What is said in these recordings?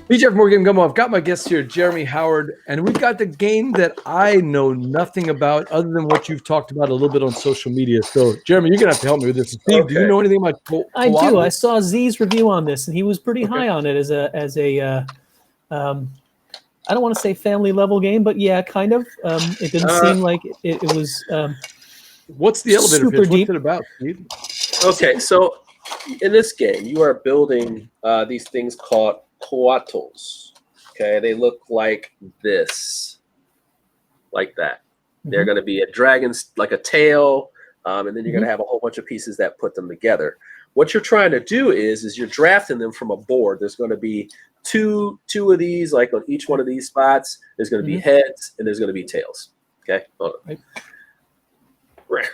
BJ from Game Gumbo. I've got my guest here, Jeremy Howard, and we've got the game that I know nothing about other than what you've talked about a little bit on social media. So, Jeremy, you're going to have to help me with this. Steve, do you know anything about Coatl? I do. I saw Z's review on this, and he was pretty high on it as a I don't want to say family level game, but yeah, kind of. It didn't seem like it was. What's the elevator pitch? What's it about, Steve? Okay, so in this game, you are building these things called Coatls. Okay, they look like this, like that. They're going to be a dragon's, like a tail, and then you're going to have a whole bunch of pieces that put them together. What you're trying to do is you're drafting them from a board. There's going to be two of these, like on each one of these spots. There's going to be heads and there's going to be tails. Okay, hold on. Right.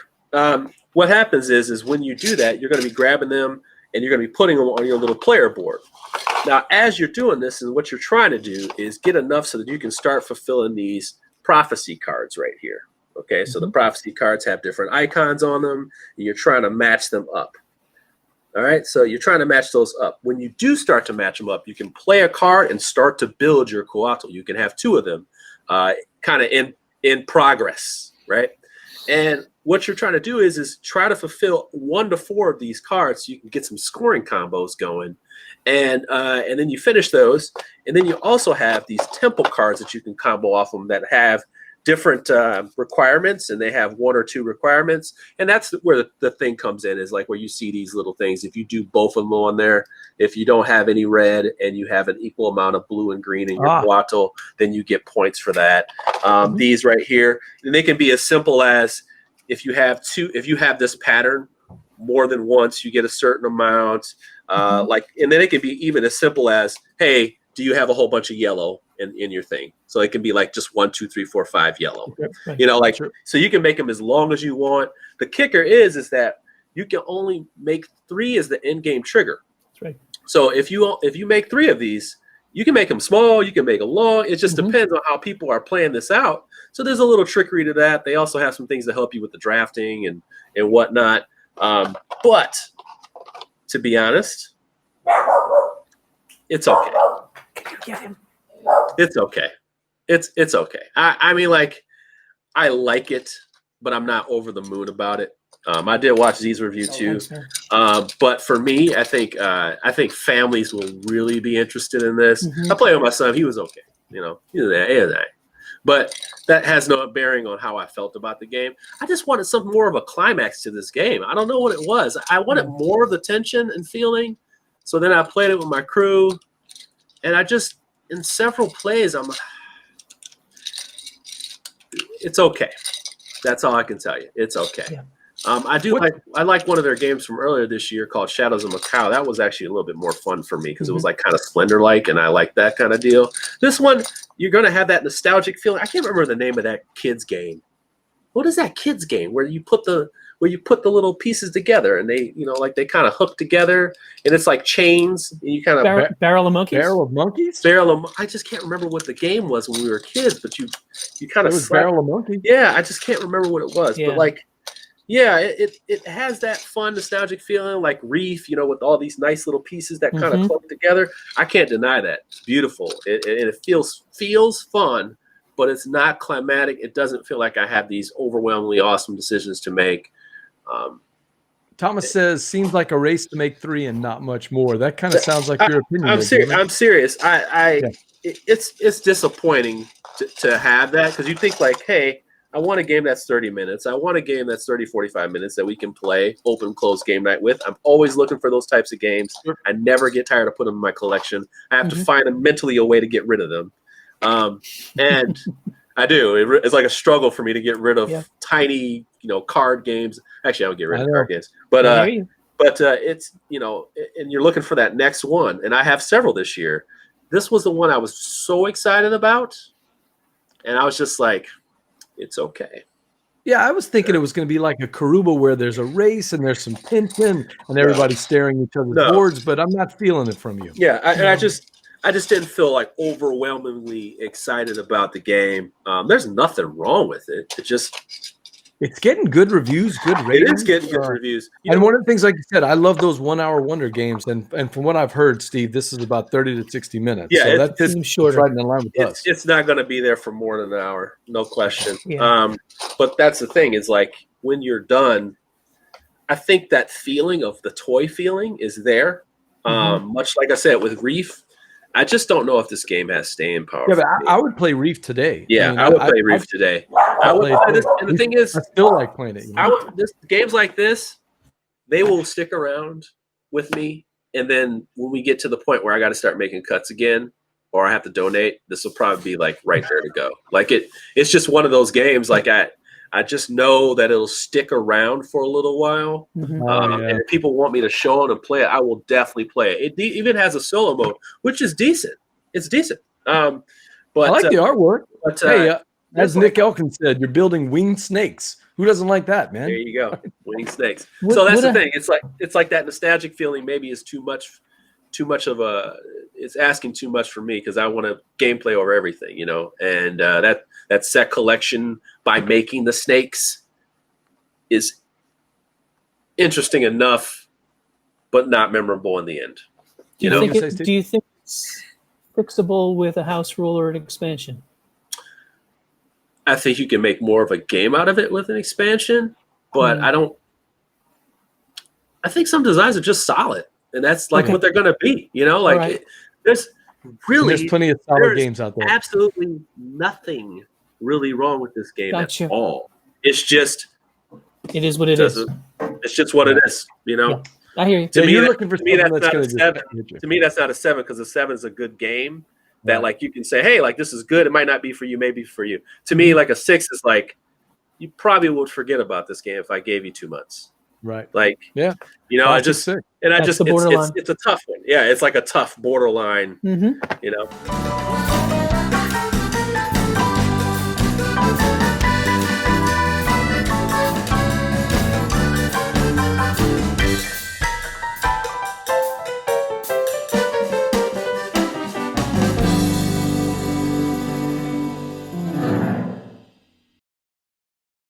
What happens is when you do that, you're going to be grabbing them and you're going to be putting them on your little player board. Now, as you're doing this, and what you're trying to do is get enough so that you can start fulfilling these prophecy cards right here. Okay, so the prophecy cards have different icons on them, and you're trying to match them up. All right, so you're trying to match those up. When you do start to match them up, you can play a card and start to build your Coatl. You can have two of them kind of in progress, right? And what you're trying to do is try to fulfill 1 to 4 of these cards so you can get some scoring combos going. And then you finish those. And then you also have these temple cards that you can combo off them that have different requirements, and they have 1 or 2 requirements. And that's where the thing comes in, is like where you see these little things. If you do both of them on there, if you don't have any red and you have an equal amount of blue and green in your Coatl, then you get points for that. These right here, and they can be as simple as if you have this pattern more than once, you get a certain amount. And then it can be even as simple as, hey, do you have a whole bunch of yellow in your thing? So it can be like just 1, 2, 3, 4, 5 yellow. Okay. You know, like so you can make them as long as you want. The kicker is that you can only make 3 as the end game trigger. That's right. So if you make 3 of these, you can make them small, you can make them long. It just depends on how people are playing this out. So there's a little trickery to that. They also have some things to help you with the drafting and whatnot. But to be honest, it's okay. Can you get him? It's okay. It's okay. I mean, like, I like it, but I'm not over the moon about it. I did watch Z's review too. But for me, I think families will really be interested in this. I played with my son. He was okay. You know, he was there. But that has no bearing on how I felt about the game. I just wanted some more of a climax to this game. I don't know what it was. I wanted more of the tension and feeling. So then I played it with my crew, and I just, in several plays, it's okay. That's all I can tell you. It's okay. Yeah. I like one of their games from earlier this year called Shadows of Macau. That was actually a little bit more fun for me because it was like kind of Splendor-like, and I like that kind of deal. This one, you're going to have that nostalgic feeling. I can't remember the name of that kids game. What is that kids game where you put the little pieces together and they, you know, like they kind of hook together and it's like chains and you kind of Barrel of Monkeys? I just can't remember what the game was when we were kids, but you kind of Barrel of Monkeys. Yeah, I just can't remember what it was, but like. Yeah, it has that fun, nostalgic feeling, like Reef, you know, with all these nice little pieces that kind of clump together. I can't deny that. It's beautiful. It feels fun, but it's not climatic. It doesn't feel like I have these overwhelmingly awesome decisions to make. Thomas says, seems like a race to make 3 and not much more. That kind of sounds like your opinion. I'm serious. It's disappointing to have that because you think like, hey, I want a game that's 30 minutes. I want a game that's 30, 45 minutes that we can play open, close game night with. I'm always looking for those types of games. I never get tired of putting them in my collection. I have to find mentally a way to get rid of them. And I do. It's like a struggle for me to get rid of tiny, you know, card games. Actually, I don't get rid of card games. But it's, you know, and you're looking for that next one. And I have several this year. This was the one I was so excited about. And I was just like, it's okay. Yeah, I was thinking it was going to be like a Karuba where there's a race and there's some tension and everybody's staring at each other's boards, but I'm not feeling it from you. Yeah, I just didn't feel like overwhelmingly excited about the game. There's nothing wrong with it. It just It's getting good reviews, good ratings. It is getting good reviews. And one of the things, like you said, I love those 1 hour wonder games. And from what I've heard, Steve, this is about 30 to 60 minutes. Yeah, so that seems shorter. Right in line with us. It's not going to be there for more than an hour, no question. Yeah. But that's the thing is like when you're done, I think that feeling of the toy feeling is there. Much like I said with Reef, I just don't know if this game has staying power. Yeah, but I would play Reef today. Yeah, I would play Reef today. I would play this, and the thing is, I still like playing it. Games like this, they will stick around with me, and then when we get to the point where I got to start making cuts again, or I have to donate, this will probably be like right there to go. Like it's just one of those games. Like I just know that it'll stick around for a little while. And if people want me to show it and play it, I will definitely play it. It even has a solo mode, which is decent. It's decent. But I like the artwork. But hey, as Nick Elkin said, you're building winged snakes. Who doesn't like that, man? There you go, winged snakes. So that's the thing. It's like that nostalgic feeling. Maybe is too much of a. It's asking too much for me because I want to gameplay over everything, you know. And that set collection by making the snakes is interesting enough, but not memorable in the end. Do you think it's fixable with a house rule or an expansion? I think you can make more of a game out of it with an expansion, but I think some designs are just solid, and that's like what they're going to be. You know, like there's plenty of solid games out there. Absolutely nothing really wrong with this game at all. It's just it is what it is. It's just what it is. You know. Yeah. I hear you. To me, that's not a 7. To me, that's not a 7 because a 7 is a good game. That like you can say, hey, like this is good. It might not be for you, maybe for you. To me, like a 6 is like you probably would forget about this game if I gave you 2 months. Right. Like you know, it's a tough one. Yeah, it's like a tough borderline. You know.